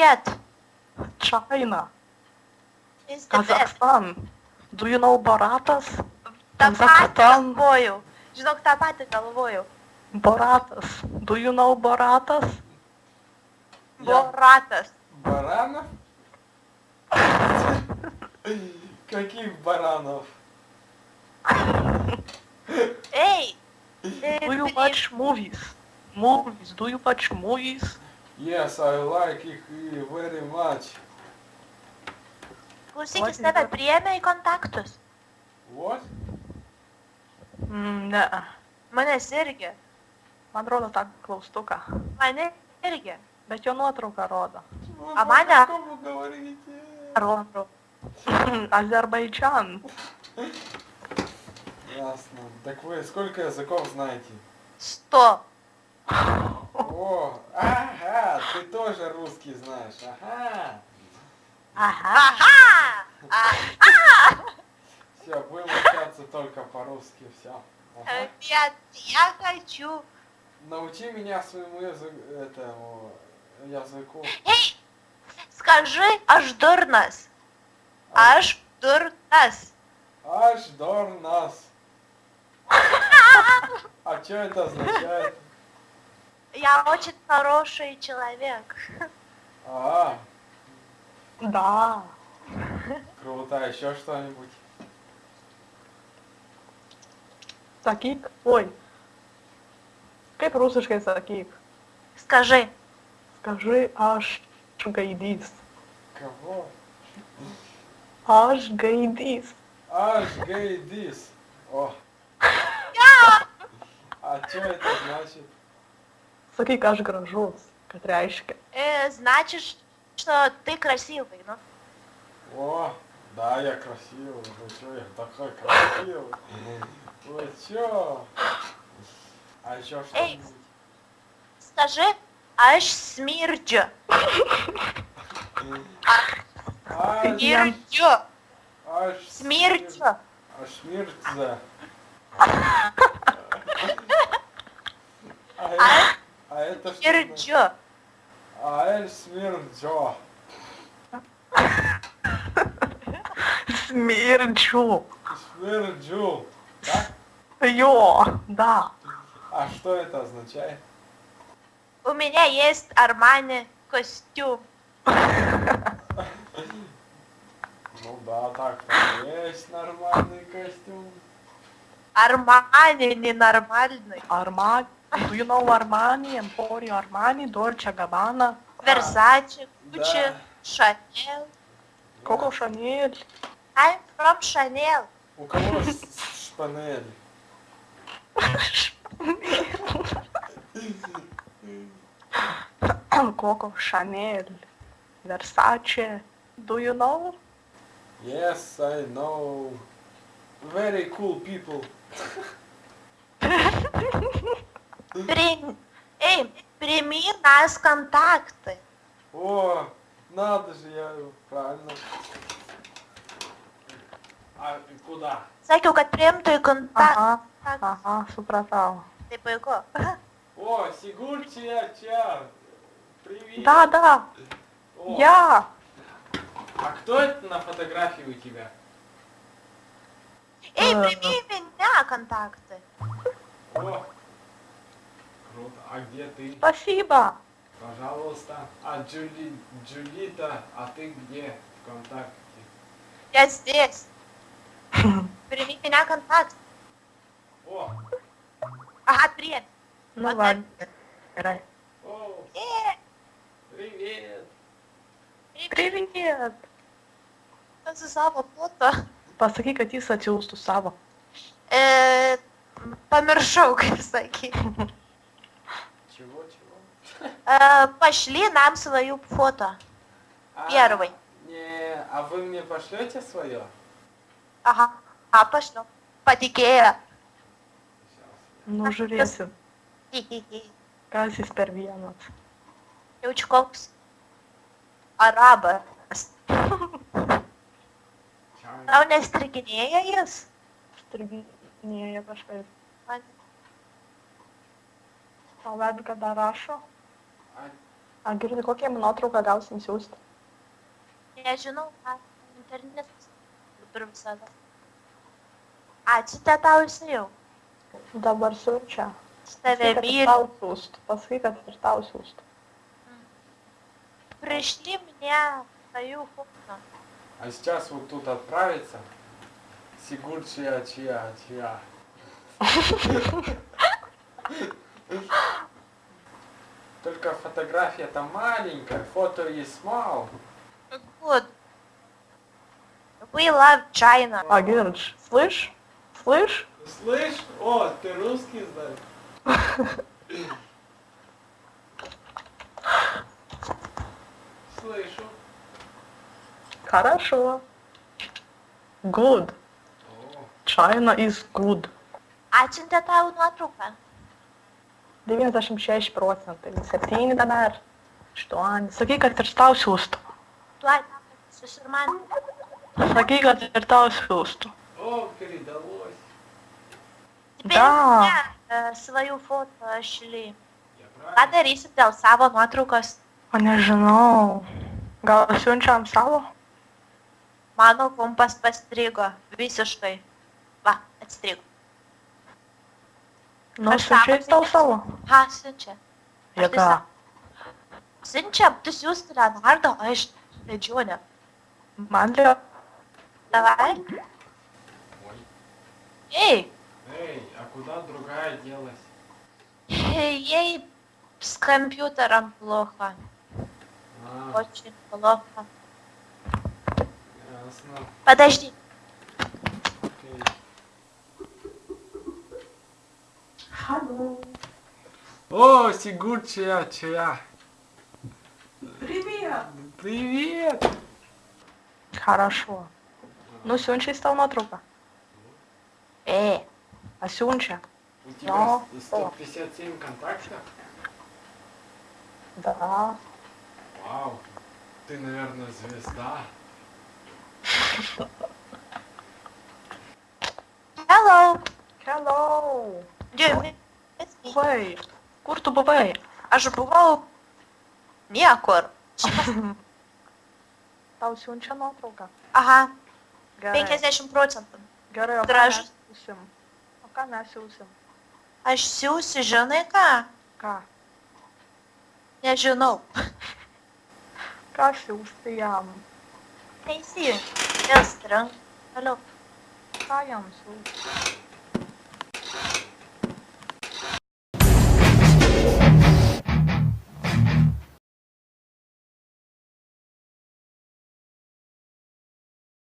Привет. China. Is the best. Kazakhstan. Do you know Baratas? Tą patį Kazakhstan. galvojau. Žinok, tą patį galvojau. Baratas. Do you know Baratas? Boratas. Баранов? Каких баранов? Ei. Do you watch movies? Do you watch movies? Yes, I like it very much. Klausykis, tave priėmė į kontaktus. What? Ne. Manęs irgi. Man rodo tą klaustuką. Mane irgi. Bet jo nuotrauką rodo. Вы А Маня? по-какому говорите? Rodo. Азербайджан. Ясно. Так вы сколько языков знаете? 100. О, ага, ты тоже русский знаешь, ага. Ага. Все, будем общаться только по-русски, все. Ага. Нет, я хочу. Научи меня своему языку. Эй, скажи аж дурнас. Аж дурнас. Аж дорнас. А что это означает? Я очень хороший человек. А, Да. круто. А еще что-нибудь? Sakyk. Oi. Kaip rusiškai sakyk? Скажи. Skaži aš gaidys. Кого? Aš gaidys. Аж гейдис. О. А что это значит? Sakyk, aš gražus. Kad reiškia. Значит, что ты красивый, ну? О, да, я красивый. Вы что, я такой красивый. Вы чё? А еще что-нибудь? Скажи аж смердю. Аж Смердю. аж Смердю. Аж смердза. А это что? Смердю. Аэль смерджо. Смерчу. Смерджу. Так? Jo, да. А что это означает? У меня есть Армани костюм. Ну да, так-то есть нормальный костюм. Армани ненормальный. Armani. Do you know Armani, Emporio Armani, Dolce Gabbana, Версачи, Гуччи, Да. Шанель. Coco Chanel? I'm from Chanel. У кого шпанель? Coco Chanel. Versace. Do you know? Yes, I know. Very cool people. Прими нас контакты. О, надо же, я правильно. А куда? Sakiau, kad priimtų į kontaktą. Aha, supratau. Tai puiku. О, Сигурчия. Привет. Да. О, Я. А кто это на фотографии у тебя? Эй, прими меня контакты. О, круто. А где ты? Спасибо. Пожалуйста. А Джулита, а ты где ВКонтакте? Я здесь. Прими меня контакт. О, Ага, привет. Ну Вот ладно. Играй. о, привет. Привет. Su savo foto. Pasakyk, kad jis atsiųstų savo. Pamiršau, kaip sakyti. Чего? Пошли нам свою фото. Первый. Не, а вы мне пошлете свое? Ага, пошлю. Patikėjo. Nu, žiūrėsim, kas jis per vienas. Jaučiu koks arabas. Tau nestriginėja jis? Striginėja kažkaip. Man O Vedga dar rašo? А A girdi, kokią nuotrauką gausim siūsti? Nežinau, ką internetas kaip ir visada. Ačiū, tau išsijau. Dabar siunčia. Tave myliu. Tau siūst. Pasakyk, kad ir tau siūst. Пришли мне свою фото. А сейчас вот тут отправится. Сигур чья. Только фотография-то маленькая, фото есть мало. Good. We love China. A, Girč, слышь? Слышь? Слышь? О, ты русский знаешь? Слышу. Хорошо. Good. О, China is good. Atsiuntė tau nuotrauką. 96%. 7 dabar. 8. Sakyk, kad ir tau siūstų. Tuoj susirman. Sakyk, kad ir tau siūstų. о, передалось. Теперь Да. мне свою фото šli. Я Ką правильно? darysit dėl savo nuotraukos? O nežinau. Gal siunčiam savo? Mano kompas pastrigo. Visiškai. Va, atstrigo. Nu, Kažką siunčiai tau savo. Ha, siunčia. Jėga. Siunčia, tu siūsti Leonardo, o aš Ledžiūnė. Man lieka. Давай. Ой. Эй, Эй, а куда другая делась? ей с компьютером плохо. А, Очень плохо. ясно. Подожди. Окей. О, Сигур чья. Привет. Привет. Хорошо. Nu, siunčiai tau nuotrauką. A siunčia. У тебя Но, 157 контактов? Da. Вау. Ты, наверное, звезда. Hello. Hello. Do you miss me? Buvai. Kur tu buvai? Aš buvau niekur. Tau siunčia nuotrauką. Aha, Gerai. 50%. Gerai, o ką Gražu. mes siūsim? O ką mes siūsim? Aš siūsiu, žinai ką? Ką? Nežinau. Ką siūsti jam? Neįsijungi. Vėl string. Toliau. Ką jam siūsti?